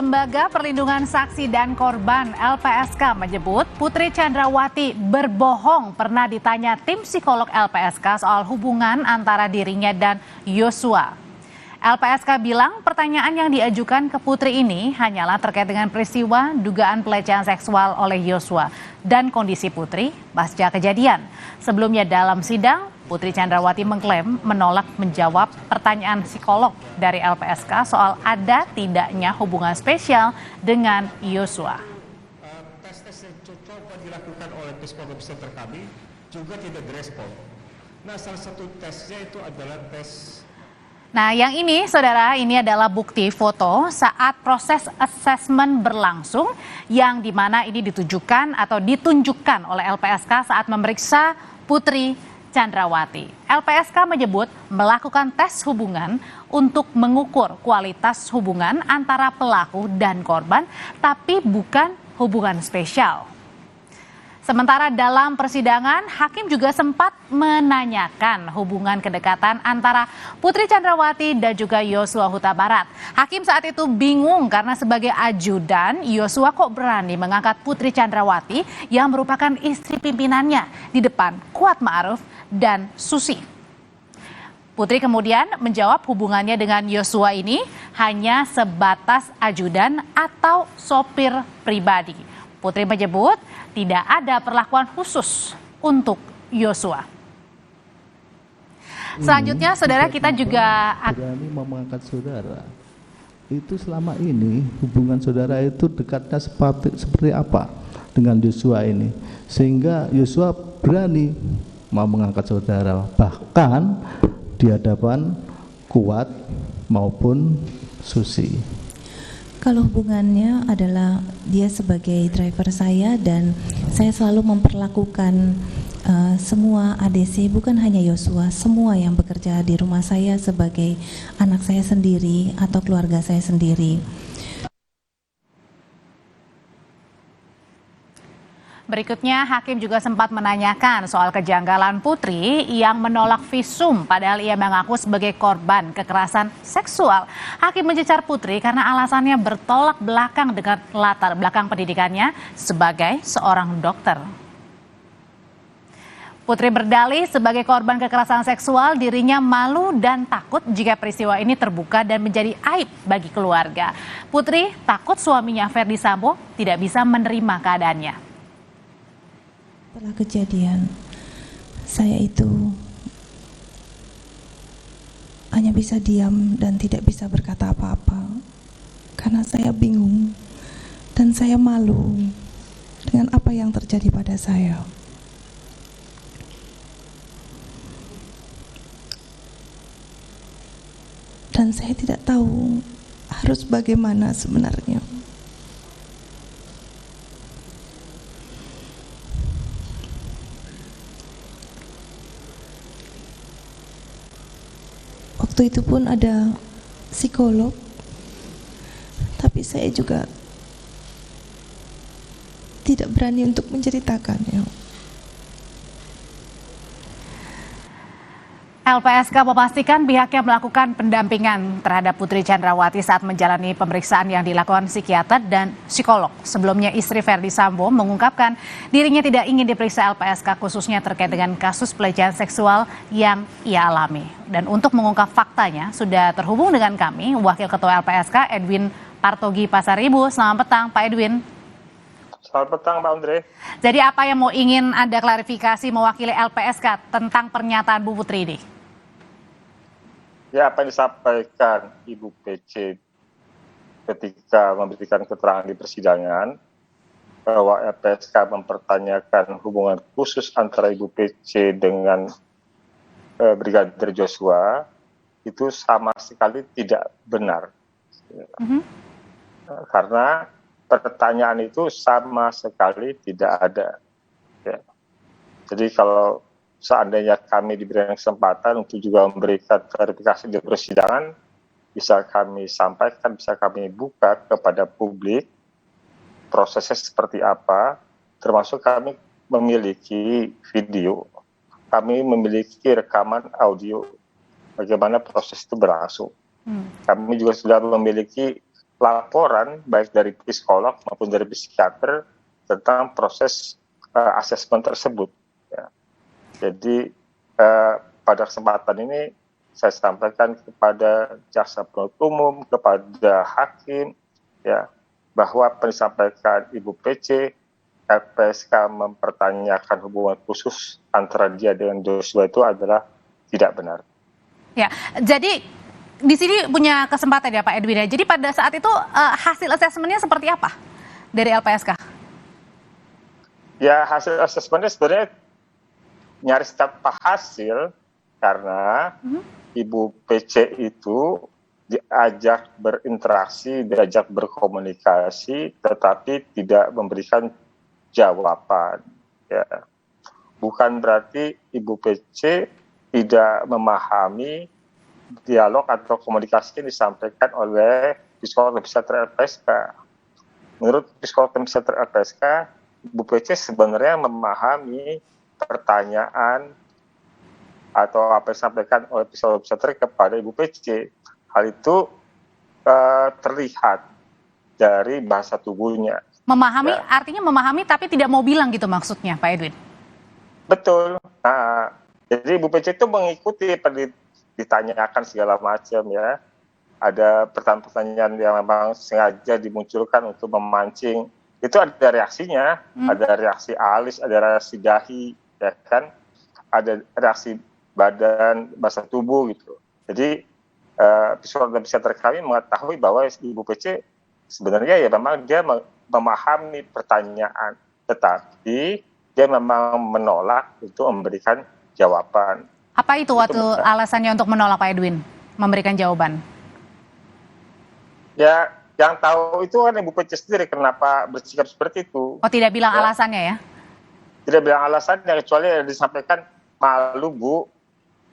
Lembaga Perlindungan Saksi dan Korban (LPSK) menyebut Putri Chandrawati berbohong pernah ditanya tim psikolog LPSK soal hubungan antara dirinya dan Yosua. LPSK bilang pertanyaan yang diajukan ke Putri ini hanyalah terkait dengan peristiwa dugaan pelecehan seksual oleh Yosua dan kondisi Putri pasca kejadian. Sebelumnya dalam sidang, Putri Chandrawati mengklaim menolak menjawab pertanyaan psikolog dari LPSK soal ada tidaknya hubungan spesial dengan Yosua. Tes-tes yang coba dilakukan oleh psikolog center kami juga tidak direspon. Nah, salah satu tesnya itu adalah tes. Nah, yang ini, saudara, ini adalah bukti foto saat proses asesmen berlangsung yang dimana ini ditujukan atau ditunjukkan oleh LPSK saat memeriksa Putri Chandrawati. LPSK menyebut melakukan tes hubungan untuk mengukur kualitas hubungan antara pelaku dan korban, tapi bukan hubungan spesial. Sementara dalam persidangan, hakim juga sempat menanyakan hubungan kedekatan antara Putri Chandrawati dan juga Yosua Huta Barat. Hakim saat itu bingung karena sebagai ajudan, Yosua kok berani mengangkat Putri Chandrawati yang merupakan istri pimpinannya di depan Kuat Ma'ruf dan Susi. Putri kemudian menjawab hubungannya dengan Yosua ini hanya sebatas ajudan atau sopir pribadi. Putri menyebut tidak ada perlakuan khusus untuk Yosua. Selanjutnya, saudara, kita juga berani mengangkat saudara. Itu selama ini hubungan saudara itu dekatnya seperti apa dengan Yosua ini, sehingga Yosua berani mau mengangkat saudara, bahkan di hadapan Kuat maupun Susi. Kalau hubungannya adalah dia sebagai driver saya dan saya selalu memperlakukan semua ADC, bukan hanya Yosua, semua yang bekerja di rumah saya sebagai anak saya sendiri atau keluarga saya sendiri. Berikutnya, hakim juga sempat menanyakan soal kejanggalan Putri yang menolak visum padahal ia mengaku sebagai korban kekerasan seksual. Hakim mencecar Putri karena alasannya bertolak belakang dengan latar belakang pendidikannya sebagai seorang dokter. Putri berdalih sebagai korban kekerasan seksual dirinya malu dan takut jika peristiwa ini terbuka dan menjadi aib bagi keluarga. Putri takut suaminya Ferdy Sambo tidak bisa menerima keadaannya. Setelah kejadian, saya itu hanya bisa diam dan tidak bisa berkata apa-apa karena saya bingung dan saya malu dengan apa yang terjadi pada saya. Dan saya tidak tahu harus bagaimana sebenarnya. Waktu itu pun ada psikolog, tapi saya juga tidak berani untuk menceritakannya. LPSK memastikan pihaknya melakukan pendampingan terhadap Putri Chandrawati saat menjalani pemeriksaan yang dilakukan psikiater dan psikolog. Sebelumnya istri Ferdy Sambo mengungkapkan dirinya tidak ingin diperiksa LPSK khususnya terkait dengan kasus pelecehan seksual yang ia alami. Dan untuk mengungkap faktanya sudah terhubung dengan kami Wakil Ketua LPSK Edwin Partogi Pasaribu. Selamat petang Pak Edwin. Selamat petang Pak Andre. Jadi apa yang mau ingin Anda klarifikasi mewakili LPSK tentang pernyataan Bu Putri ini? Ya, apa yang disampaikan Ibu PC ketika memberikan keterangan di persidangan bahwa LPSK mempertanyakan hubungan khusus antara Ibu PC dengan Brigadir Joshua itu sama sekali tidak benar. Karena pertanyaan itu sama sekali tidak ada. Ya. Jadi kalau seandainya kami diberikan kesempatan untuk juga memberikan klarifikasi di persidangan, bisa kami sampaikan, bisa kami buka kepada publik prosesnya seperti apa, termasuk kami memiliki video, kami memiliki rekaman audio bagaimana proses itu berlangsung. Kami juga sudah memiliki laporan baik dari psikolog maupun dari psikiater tentang proses asesmen tersebut. Ya. Jadi pada kesempatan ini saya sampaikan kepada jaksa penuntut umum, kepada hakim, ya, bahwa apa yang disampaikan Ibu PC, LPSK mempertanyakan hubungan khusus antara dia dengan Joshua itu adalah tidak benar. Ya, jadi di sini punya kesempatan ya Pak Edwin ya. Jadi pada saat itu hasil asesmennya seperti apa dari LPSK? Ya, hasil asesmennya sebenarnya nyaris tanpa hasil karena Ibu PC itu diajak berinteraksi, diajak berkomunikasi, tetapi tidak memberikan jawaban. Ya. Bukan berarti Ibu PC tidak memahami dialog atau komunikasi yang disampaikan oleh psikolog dan psikiater LPSK. Menurut psikolog dan psikiater LPSK, Ibu PC sebenarnya memahami pertanyaan atau apa yang disampaikan oleh psikolog dan psikiater kepada Ibu PC. Hal itu terlihat dari bahasa tubuhnya. Memahami, Ya. artinya memahami tapi tidak mau bilang gitu maksudnya Pak Edwin? Betul. Nah, jadi Ibu PC itu mengikuti ditanyakan segala macam ya. Ada pertanyaan-pertanyaan yang memang sengaja dimunculkan untuk memancing. Itu ada reaksinya, ada reaksi alis, ada reaksi dahi, ya kan? Ada reaksi badan, bahasa tubuh gitu. Jadi psikolog dan psikiater kami mengetahui bahwa Ibu PC sebenarnya ya memang dia memahami pertanyaan, tetapi dia memang menolak untuk memberikan jawaban. Apa itu waktu alasannya untuk menolak Pak Edwin memberikan jawaban? Ya, yang tahu itu kan Ibu PC sendiri kenapa bersikap seperti itu. Oh, tidak bilang Ya. alasannya ya? Tidak bilang alasannya, kecuali yang disampaikan malu Bu.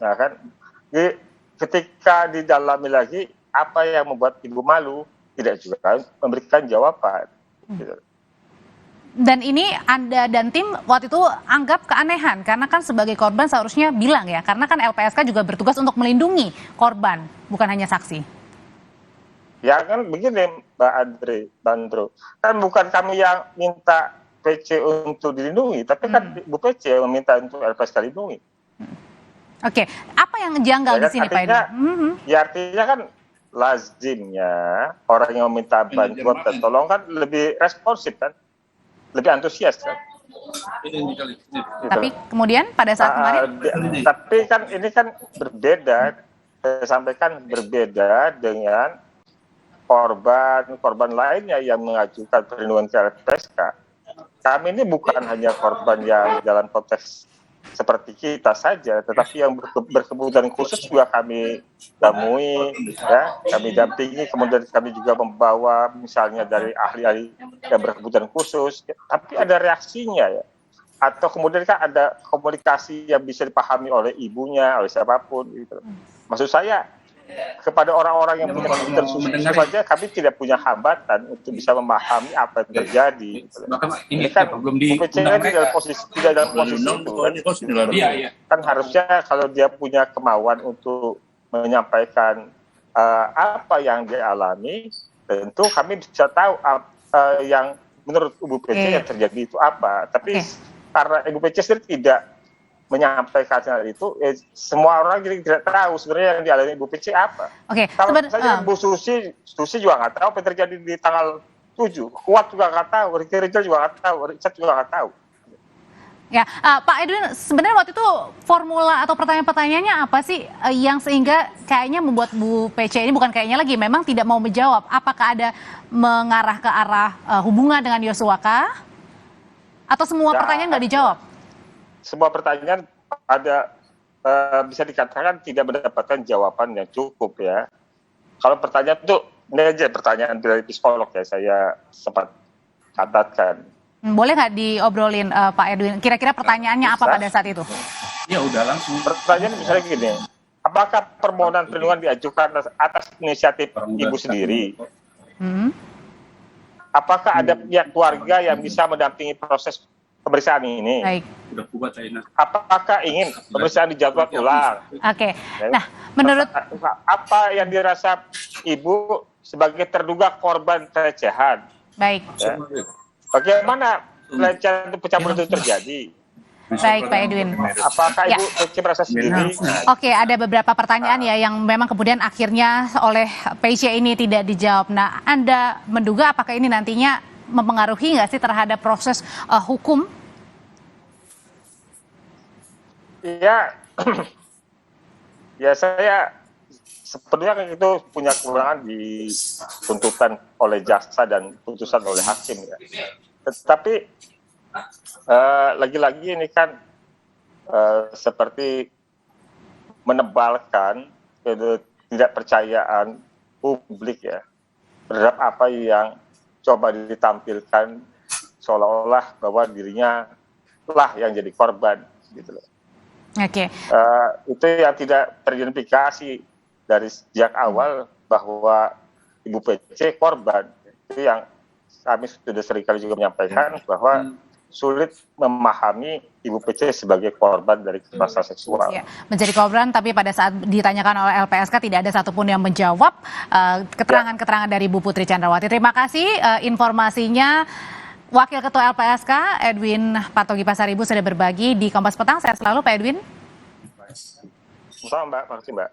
Nah, kan? Jadi ketika didalami lagi, apa yang membuat Ibu malu, tidak juga memberikan jawaban. Gitu. Dan ini Anda dan tim waktu itu anggap keanehan karena kan sebagai korban seharusnya bilang ya, karena kan LPSK juga bertugas untuk melindungi korban, bukan hanya saksi. Ya kan begini Mbak Bandro, kan bukan kami yang minta PC untuk dilindungi, tapi kan Bu PC yang meminta untuk LPSK dilindungi. Oke, apa yang janggal Ya di kan, sini Pak Edwin? ya artinya kan lazimnya orang yang meminta bantuan dan tolong kan lebih responsif kan, lebih antusias kan. Gitu. Tapi kemudian pada saat kemarin, Tapi kan ini kan berbeda, saya sampaikan berbeda dengan korban lainnya yang mengajukan perlindungan ke LPSK. Kami ini bukan hanya korban yang dalam konteks seperti kita saja, tetapi yang berkebutuhan khusus juga kami temui, ya, kami dampingi, kemudian kami juga membawa misalnya dari ahli-ahli yang berkebutuhan khusus, tapi ada reaksinya ya, atau kemudian kan ada komunikasi yang bisa dipahami oleh ibunya, oleh siapapun, gitu. Maksud saya kepada orang-orang yang punya kebutuhan khusus saja kami tidak punya hambatan untuk bisa memahami apa yang terjadi. Ini kan UPC kan tidak dalam posisi itu kan. Kan harusnya kalau dia punya kemauan untuk menyampaikan apa yang dia alami, tentu kami bisa tahu yang menurut Ibu PC yang terjadi itu apa. Tapi karena Ibu PC sendiri tidak menyampaikan hal itu, semua orang jadi tidak tahu sebenarnya yang dialami Ibu PC apa. Kalau misalnya Bu Susi juga nggak tahu apa yang terjadi di tanggal 7, Kuat juga nggak tahu, Ricky Rizal juga nggak tahu, Richard juga nggak tahu. Ya, Pak Edwin, sebenarnya waktu itu formula atau pertanyaan-pertanyaannya apa sih yang sehingga kayaknya membuat Bu PC ini bukan kayaknya lagi, memang tidak mau menjawab. Apakah ada mengarah ke arah hubungan dengan Yosua kah? Atau semua pertanyaan nggak dijawab? Semua pertanyaan ada bisa dikatakan tidak mendapatkan jawaban yang cukup ya. Kalau pertanyaan itu, ini aja pertanyaan dari psikolog ya, saya sempat catatkan. Boleh nggak diobrolin Pak Edwin? Kira-kira pertanyaannya apa pada saat itu? Ya udah langsung. Pertanyaan misalnya gini, apakah permohonan perlindungan diajukan atas inisiatif Ibu sendiri? Apakah ada pihak keluarga yang bisa mendampingi proses pemeriksaan ini? Baik. Udah buat China. Apakah ingin pemeriksaan dijadwal ulang? Oke. Nah, menurut apa yang dirasa Ibu sebagai terduga korban pelecehan. Baik. Ya. Bagaimana pelecehan itu pencabulan itu terjadi? Baik, Pak Edwin. Apakah Ya. Ibu Pece merasa sendiri? Oke, ada beberapa pertanyaan ya yang memang kemudian akhirnya oleh Pece ini tidak dijawab. Nah, Anda menduga apakah ini nantinya mempengaruhi nggak sih terhadap proses hukum? Ya, ya saya sepenuhnya kan itu punya kewenangan dituntutan oleh jaksa dan putusan oleh hakim ya. Tetapi lagi-lagi ini kan seperti menebalkan ketidakpercayaan publik ya terhadap apa yang coba ditampilkan seolah-olah bahwa dirinya lah yang jadi korban gitu loh. Oke. Itu yang tidak teridentifikasi dari sejak awal bahwa Ibu Pece korban. Itu yang kami sudah seringkali juga menyampaikan bahwa sulit memahami Ibu Pece sebagai korban dari kekerasan seksual. Ya, menjadi korban, tapi pada saat ditanyakan oleh LPSK tidak ada satupun yang menjawab keterangan-keterangan dari Bu Putri Chandrawati. Terima kasih informasinya. Wakil Ketua LPSK Edwin Patogi Pasaribu sudah berbagi di Kompas Petang. Sehat selalu Pak Edwin. Selamat Mbak, makasih Mbak.